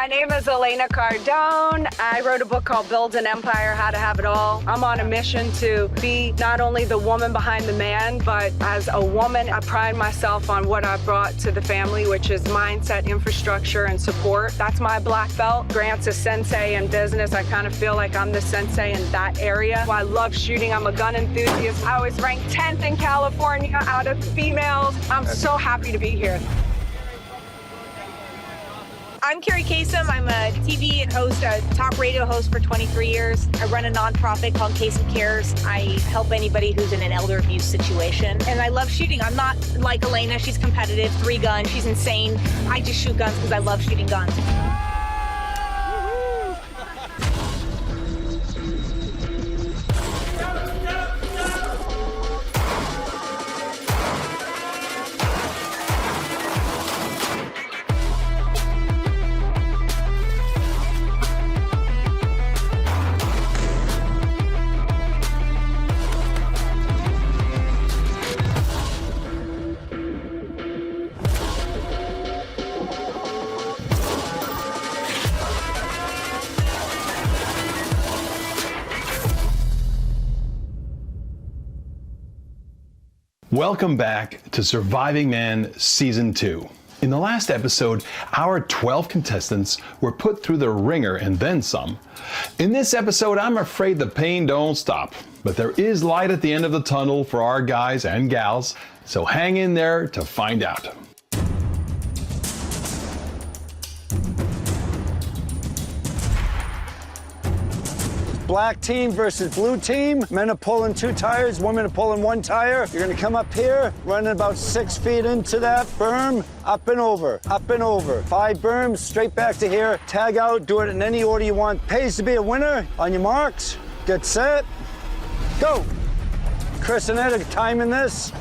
My name is Elena Cardone. I wrote a book called Build an Empire, How to Have It All. I'm on a mission to be not only the woman behind the man, but as a woman, I pride myself on what I brought to the family, which is mindset, infrastructure, and support. That's my black belt. Grant's a sensei in business. I kind of feel like I'm the sensei in that area. I love shooting. I'm a gun enthusiast. I was ranked 10th in California out of females. I'm so happy to be here. I'm Carrie Kasem. I'm a TV and host, a talk radio host for 23 years. I run a nonprofit called Kasem Cares. I help anybody who's in an elder abuse situation. And I love shooting. I'm not like Elena. She's competitive, 3 guns. She's insane. I just shoot guns because I love shooting guns. Welcome back to Surviving Mann Season 2. In the last episode, our 12 contestants were put through the ringer and then some. In this episode, I'm afraid the pain don't stop, but there is light at the end of the tunnel for our guys and gals, so hang in there to find out. Black team versus blue team. Men are pulling 2 tires, women are pulling 1 tire. You're gonna come up here, running about 6 feet into that berm, up and over, up and over. 5 berms, straight back to here. Tag out, do it in any order you want. Pays to be a winner. On your marks, get set, go. Chris and Ed are timing this.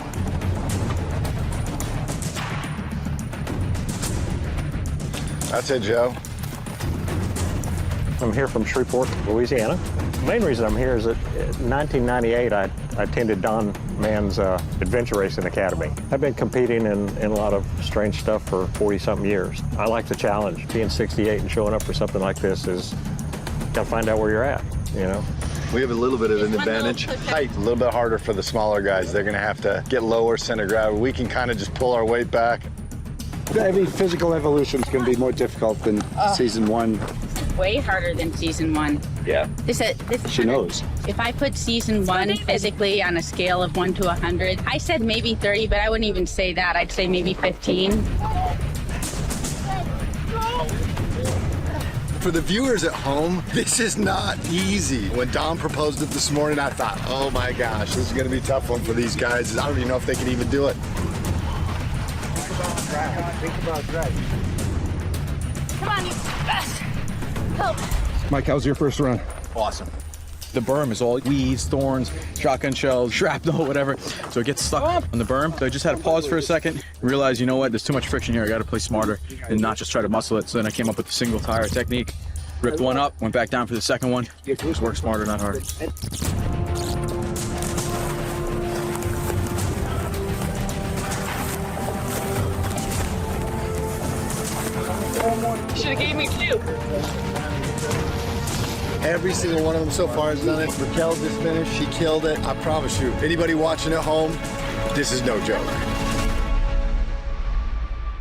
That's it, Joe. I'm here from Shreveport, Louisiana. The main reason I'm here is that in 1998, I attended Don Mann's Adventure Racing Academy. I've been competing in a lot of strange stuff for 40-something years. I like the challenge. Being 68 and showing up for something like this is, gotta find out where you're at, you know? We have a little bit of an advantage. Height, a little bit harder for the smaller guys. They're gonna have to get lower center of gravity. We can kind of just pull our weight back. Every physical evolution is gonna be more difficult than season 1. Way harder than season 1. Yeah. She knows. If I put season 1 physically on a scale of 1 to 100, I said maybe 30, but I wouldn't even say that. I'd say maybe 15. For the viewers at home, this is not easy. When Don proposed it this morning, I thought, oh my gosh, this is gonna be a tough one for these guys. I don't even know if they can even do it. Think about drag. Come on, you best. Help. Mike, how's your first run? Awesome. The berm is all weeds, thorns, shotgun shells, shrapnel, whatever. So it gets stuck on the berm. So I just had to pause for a second, realize, you know what, there's too much friction here. I got to play smarter and not just try to muscle it. So then I came up with the single tire technique, ripped one up, went back down for the second one. Just work smarter, not harder. You should have gave me 2. Every single one of them so far has done it. Raquel just finished, she killed it. I promise you, anybody watching at home, this is no joke.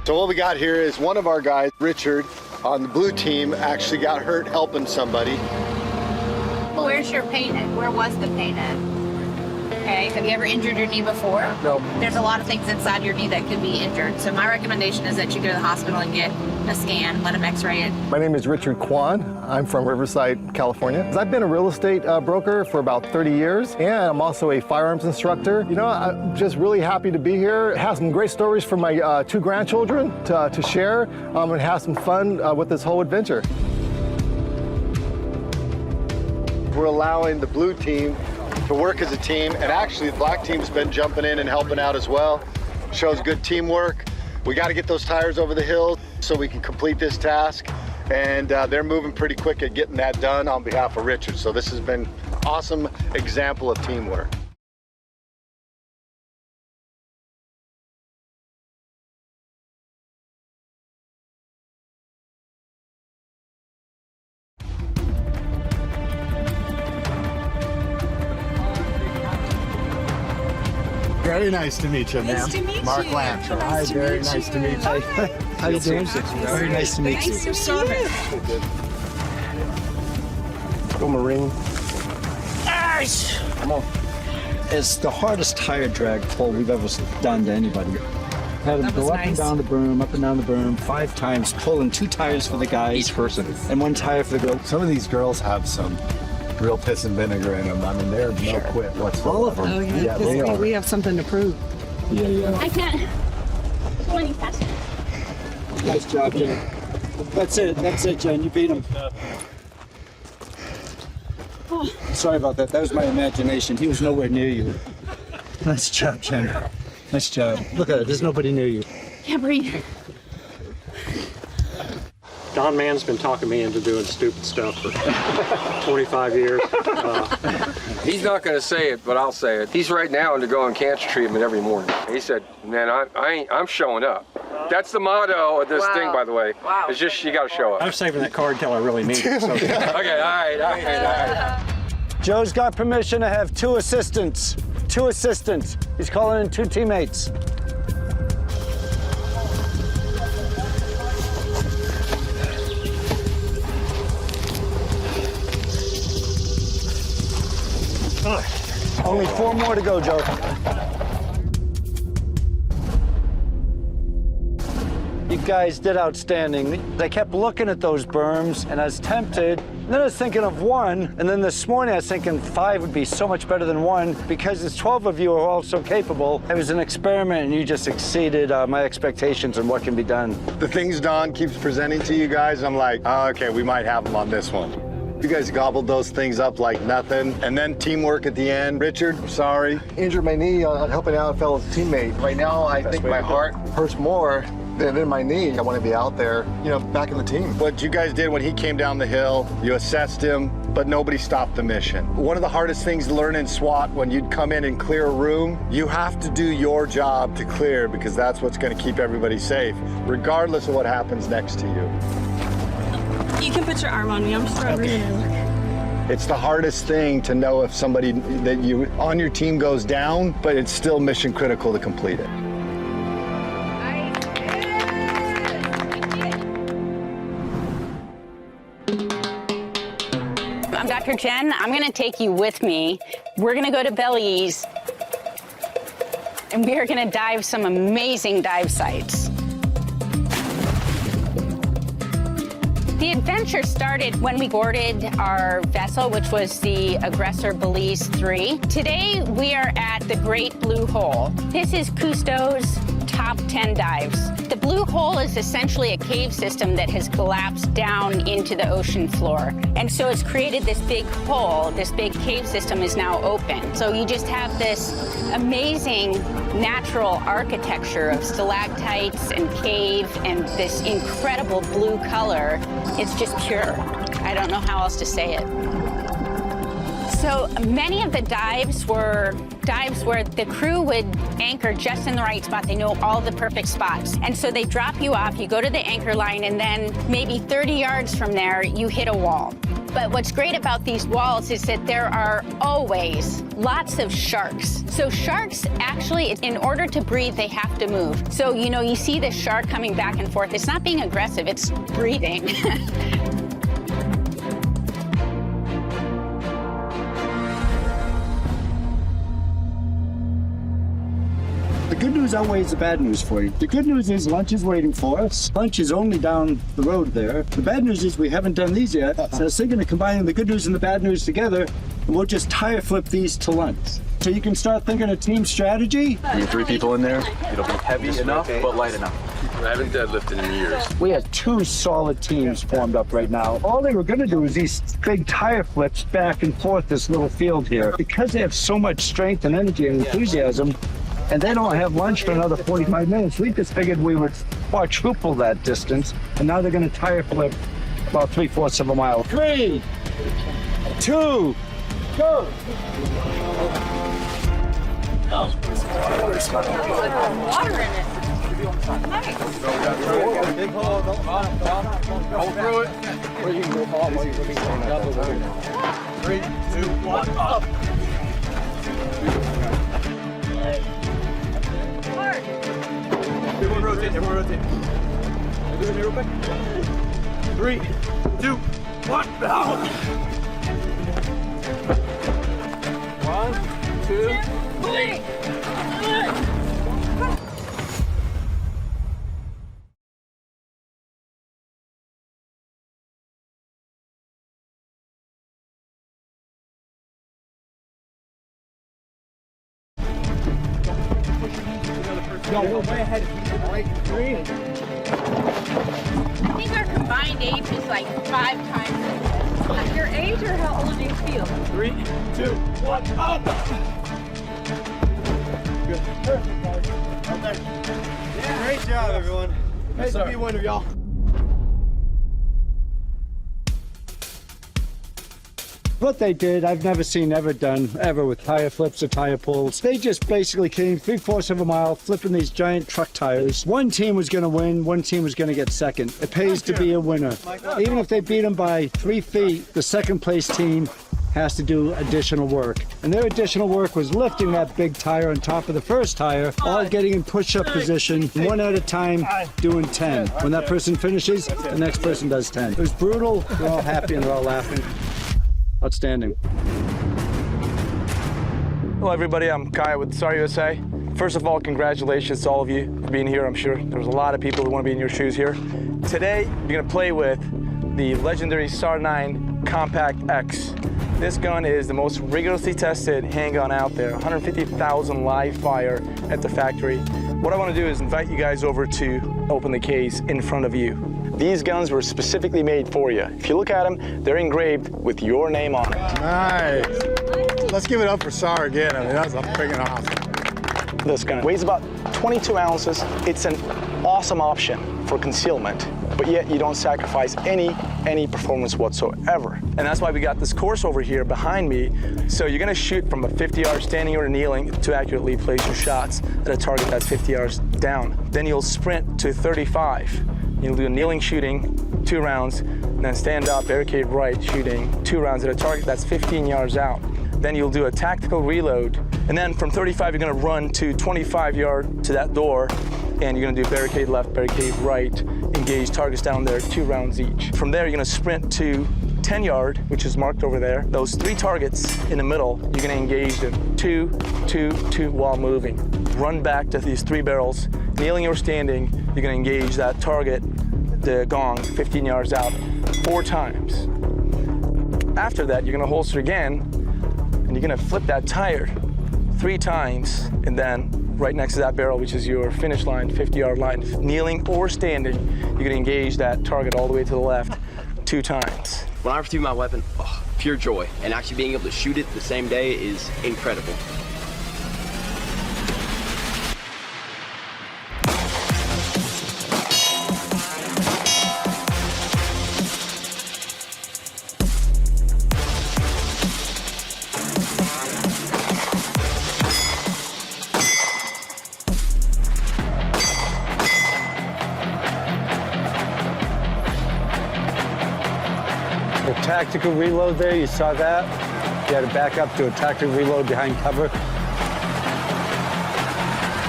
So what we got here is one of our guys, Richard, on the blue team, actually got hurt helping somebody. Well, where's your pain at? Where was the pain at? Okay, have you ever injured your knee before? No. There's a lot of things inside your knee that could be injured. So my recommendation is that you go to the hospital and get a scan, let them x-ray it. My name is Richard Kwan. I'm from Riverside, California. I've been a real estate broker for about 30 years, and I'm also a firearms instructor. You know, I'm just really happy to be here. Have some great stories for my 2 grandchildren to share and have some fun with this whole adventure. We're allowing the blue team to work as a team, and actually the black team's been jumping in and helping out as well. Shows good teamwork. We got to get those tires over the hill so we can complete this task, and they're moving pretty quick at getting that done on behalf of Richard. So this has been an awesome example of teamwork. Very nice to meet you, ma'am. Nice to meet Mark you. Lancher. Nice to Very meet nice you. to meet you. How you doing? Very nice to meet you. Nice to meet you. Go Marine. Come on. It's the hardest tire drag pull we've ever done to anybody. Had them go up and down the berm, 5 times, pulling 2 tires for the guys. Each person. And 1 tire for the girl. Some of these girls have some real piss and vinegar in them. I mean, they're no quit whatsoever. All of them. Oh, Yeah, they are. we have something to prove. I can't. 20 faster. Nice job, Jen. That's it, Jen. You beat him. Sorry about that. That was my imagination. He was nowhere near you. Nice job, Jen. Nice job. Look at it. There's nobody near you. Can't breathe. Don Mann's been talking me into doing stupid stuff for 25 years. He's not going to say it, but I'll say it. He's right now undergoing cancer treatment every morning. He said, "Man, I'm showing up." That's the motto of this thing, by the way. Wow. It's just you got to show up. I'm saving that card until I really need it. So. Okay, all right. Joe's got permission to have 2 assistants. 2 assistants. He's calling in 2 teammates. Only 4 more to go, Joe. You guys did outstanding. I kept looking at those berms, and I was tempted. And then I was thinking of 1, and then this morning I was thinking 5 would be so much better than 1 because there's 12 of you are all so capable. It was an experiment, and you just exceeded my expectations on what can be done. The things Don keeps presenting to you guys, I'm like, oh, okay, we might have him on this one. You guys gobbled those things up like nothing. And then teamwork at the end. Richard, I'm sorry. Injured my knee helping out a fellow teammate. Right now, I think my heart hurts more than in my knee. I want to be out there, back in the team. What you guys did when he came down the hill, you assessed him, but nobody stopped the mission. One of the hardest things to learn in SWAT, when you'd come in and clear a room, you have to do your job to clear because that's what's going to keep everybody safe, regardless of what happens next to you. You can put your arm on me. I'm struggling. It's the hardest thing to know if somebody that you on your team goes down, but it's still mission critical to complete it. I'm Dr. Jen. I'm going to take you with me. We're going to go to Belize, and we are going to dive some amazing dive sites. The adventure started when we boarded our vessel, which was the Aggressor Belize 3. Today, we are at the Great Blue Hole. This is Cousteau's top 10 dives. The Blue Hole is essentially a cave system that has collapsed down into the ocean floor. And so it's created this big hole. This big cave system is now open. So you just have this amazing natural architecture of stalactites and cave and this incredible blue color. It's just pure. I don't know how else to say it. So many of the dives were dives where the crew would anchor just in the right spot. They know all the perfect spots. And so they drop you off, you go to the anchor line, and then maybe 30 yards from there, you hit a wall. But what's great about these walls is that there are always lots of sharks. So sharks actually, in order to breathe, they have to move. So, you see the shark coming back and forth. It's not being aggressive, it's breathing. The good news outweighs the bad news for you. The good news is lunch is waiting for us. Lunch is only down the road there. The bad news is we haven't done these yet. So I was thinking of combining the good news and the bad news together, and we'll just tire flip these to lunch. So you can start thinking of team strategy. We have 3 people in there. It'll be heavy enough, but light enough. I haven't deadlifted in years. We have 2 solid teams formed up right now. All they were going to do is these big tire flips back and forth this little field here. Because they have so much strength and energy and enthusiasm, and they don't have lunch for another 45 minutes, we just figured we would quadruple that distance, and now they're going to tire flip about 3/4 of a mile. 3, 2, go! Water in it. Hold through it. 3, 2, 1, up. Everyone rotate, everyone rotate. Do it real quick. 3, 2, 1, down. 1, 2, 3. No, we're way ahead. Right, 3. I think our combined age is like 5 times. Your age or how old do you feel? 3, 2, 1, up. Good. Perfect, guys. Up there. Yeah. Great job, everyone. Nice to be a winner, y'all. What they did, I've never seen ever done ever with tire flips or tire pulls. They just basically came 3/4 of a mile flipping these giant truck tires. One team was going to win, one team was going to get second. It pays to be a winner. Even if they beat them by 3 feet, the second place team has to do additional work. And their additional work was lifting that big tire on top of the first tire, all getting in push-up position, one at a time, doing 10. When that person finishes, the next person does 10. It was brutal, they're all happy and they're all laughing. Outstanding. Hello everybody, I'm Kai with SAR USA. First of all, congratulations to all of you for being here. I'm sure there's a lot of people who want to be in your shoes here. Today, you're going to play with the legendary SAR 9 Compact X. This gun is the most rigorously tested handgun out there, 150,000 live fire at the factory. What I want to do is invite you guys over to open the case in front of you. These guns were specifically made for you. If you look at them, they're engraved with your name on it. Nice. Let's give it up for SAR again. I mean, that's a freaking awesome. This gun weighs about 22 ounces. It's an awesome option for concealment, but yet you don't sacrifice any performance whatsoever. And that's why we got this course over here behind me. So you're gonna shoot from a 50 yards standing or kneeling to accurately place your shots at a target that's 50 yards down. Then you'll sprint to 35. You'll do a kneeling shooting, 2 rounds, and then stand up, barricade right, shooting 2 rounds at a target that's 15 yards out. Then you'll do a tactical reload, and then from 35, you're gonna run to 25 yard to that door, and you're gonna do barricade left, barricade right, engage targets down there, 2 rounds each. From there, you're gonna sprint to 10 yard, which is marked over there. Those 3 targets in the middle, you're gonna engage them 2, 2, 2 while moving. Run back to these 3 barrels, kneeling or standing, you're gonna engage that target, the gong, 15 yards out, 4 times. After that, you're gonna holster again, and you're gonna flip that tire 3 times, and then right next to that barrel, which is your finish line, 50-yard line, kneeling or standing, you're gonna engage that target all the way to the left 2 times. When I received my weapon, pure joy, and actually being able to shoot it the same day is incredible. The tactical reload there, you saw that? You had to back up to a tactical reload behind cover.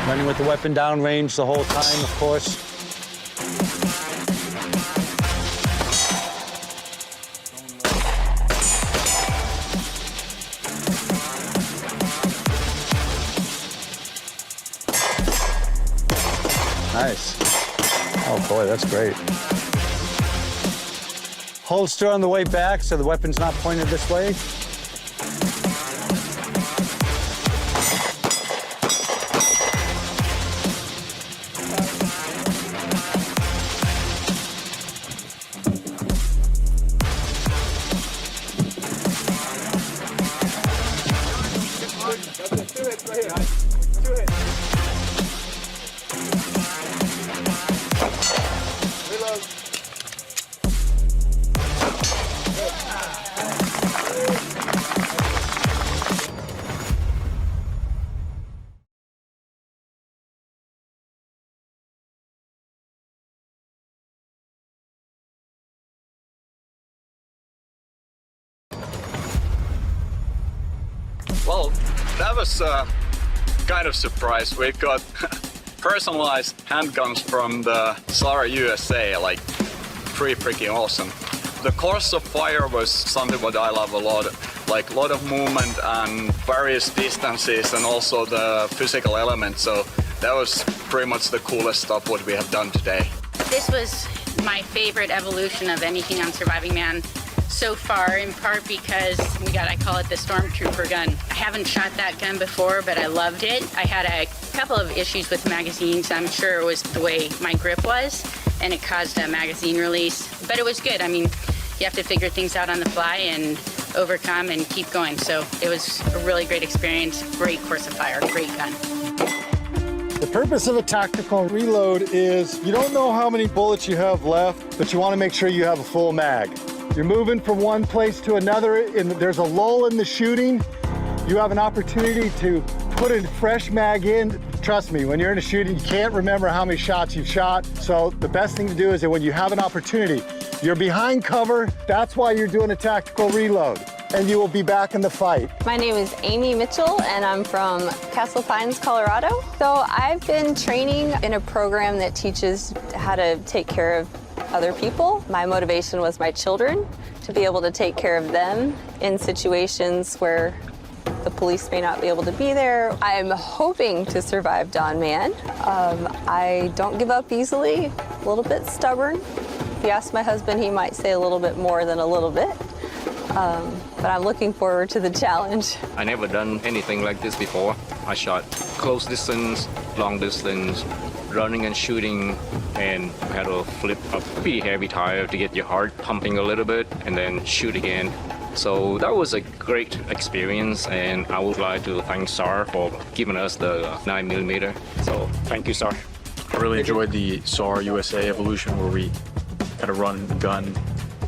Running with the weapon downrange the whole time, of course. Nice. Oh boy, that's great. Holster on the way back so the weapon's not pointed this way. Well, that was kind of surprised. We got personalized handguns from the SAR USA, like pretty freaking awesome. The course of fire was something what I love a lot, like a lot of movement and various distances and also the physical element. So that was pretty much the coolest stuff what we have done today. This was my favorite evolution of anything on Surviving Mann so far, in part because I call it the Stormtrooper gun. I haven't shot that gun before, but I loved it. I had a couple of issues with magazines. I'm sure it was the way my grip was, and it caused a magazine release, but it was good. I mean, you have to figure things out on the fly and overcome and keep going. So it was a really great experience, great course of fire, great gun. The purpose of a tactical reload is you don't know how many bullets you have left, but you want to make sure you have a full mag. You're moving from one place to another, and there's a lull in the shooting. You have an opportunity to put a fresh mag in. Trust me, when you're in a shooting, you can't remember how many shots you've shot. So the best thing to do is that when you have an opportunity, you're behind cover. That's why you're doing a tactical reload, and you will be back in the fight. My name is Amy Mitchell, and I'm from Castle Pines, Colorado. So I've been training in a program that teaches how to take care of other people. My motivation was my children, to be able to take care of them in situations where the police may not be able to be there. I'm hoping to survive Don Mann. I don't give up easily, a little bit stubborn. If you ask my husband, he might say a little bit more than a little bit. But I'm looking forward to the challenge. I never done anything like this before. I shot close distance, long distance, running and shooting, and had to flip a pretty heavy tire to get your heart pumping a little bit and then shoot again. So that was a great experience, and I would like to thank SAR for giving us the 9mm. So thank you, SAR. I really enjoyed the SAR USA evolution where we kind of run and gun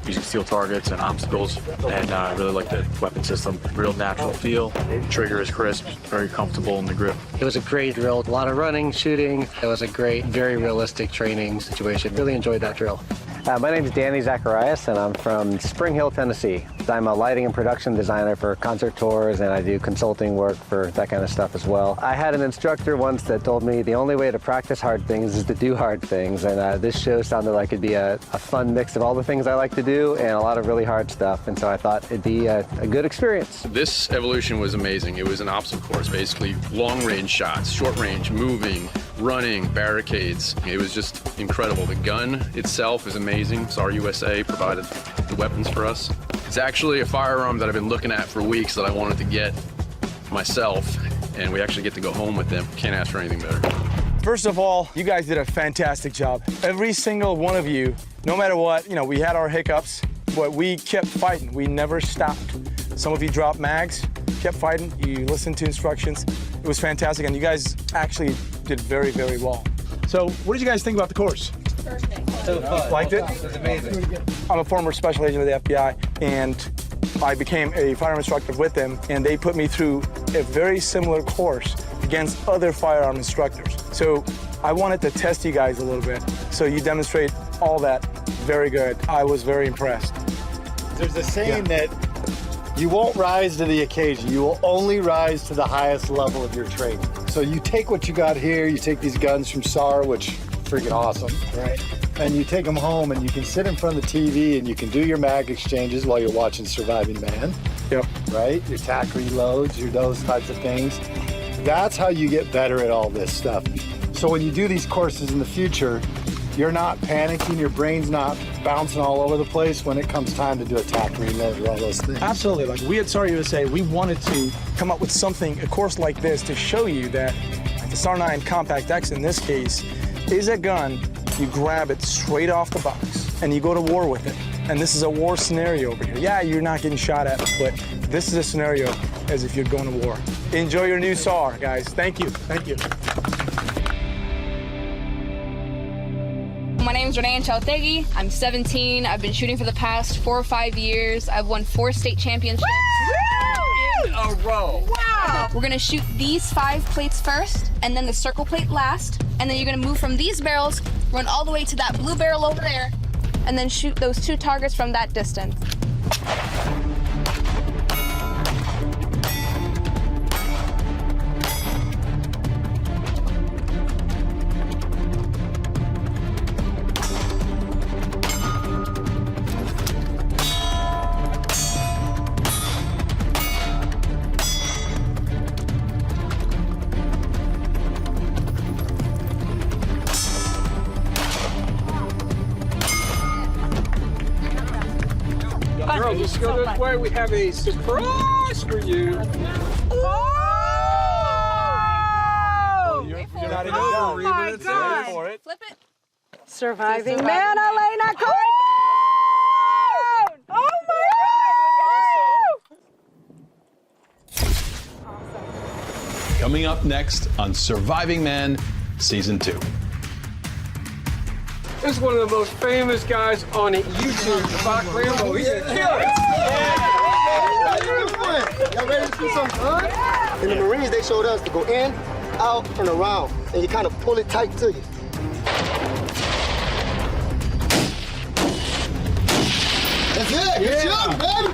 using steel targets and obstacles, and I really like the weapon system. Real natural feel. Trigger is crisp, very comfortable in the grip. It was a great drill. A lot of running, shooting. It was a great, very realistic training situation. Really enjoyed that drill. My name is Danny Zacharias, and I'm from Spring Hill, Tennessee. I'm a lighting and production designer for concert tours, and I do consulting work for that kind of stuff as well. I had an instructor once that told me the only way to practice hard things is to do hard things, and this show sounded like it'd be a fun mix of all the things I like to do and a lot of really hard stuff, and so I thought it'd be a good experience. This evolution was amazing. It was an obstacle course, basically long-range shots, short-range, moving, running, barricades. It was just incredible. The gun itself is amazing. SAR USA provided the weapons for us. It's actually a firearm that I've been looking at for weeks that I wanted to get myself, and we actually get to go home with them. Can't ask for anything better. First of all, you guys did a fantastic job. Every single one of you, no matter what, we had our hiccups, but we kept fighting. We never stopped. Some of you dropped mags, kept fighting. You listened to instructions. It was fantastic, and you guys actually did very, very well. So what did you guys think about the course? Perfect. So fun. Liked it? It was amazing. I'm a former special agent of the FBI, and I became a firearm instructor with them, and they put me through a very similar course against other firearm instructors. So I wanted to test you guys a little bit, so you demonstrate all that very good. I was very impressed. There's a saying that you won't rise to the occasion. You will only rise to the highest level of your training. So you take what you got here, you take these guns from SAR, which freaking awesome, right? And you take them home and you can sit in front of the TV and you can do your mag exchanges while you're watching Surviving Mann. Yep. Right? Your tac reloads, your those types of things. That's how you get better at all this stuff. So when you do these courses in the future, you're not panicking, your brain's not bouncing all over the place when it comes time to do a tac reload or all those things. Absolutely. Like we at SAR USA, we wanted to come up with something, a course like this, to show you that the SAR 9 Compact X in this case is a gun. You grab it straight off the box and you go to war with it. And this is a war scenario over here. Yeah, you're not getting shot at, but this is a scenario as if you're going to war. Enjoy your new SAR, guys. Thank you. Thank you. My name's Renee Chaltegi. I'm 17. I've been shooting for the past 4 or 5 years. I've won 4 state championships. In a row. Wow. We're gonna shoot these 5 plates first, and then the circle plate last, and then you're gonna move from these barrels, run all the way to that blue barrel over there, and then shoot those 2 targets from that distance. Let's go this way. We have a surprise for you. You're not even done. my God. For it. Flip it. Surviving Man, Elena, come on! Oh my Coming up next on Surviving Mann Season 2. This is one of the most famous guys on YouTube, Fox Rambo. He's a killer. Y'all ready to see something fun? In the Marines, they showed us to go in, out, and around, and you kind of pull it tight to you. That's it. Good job, man.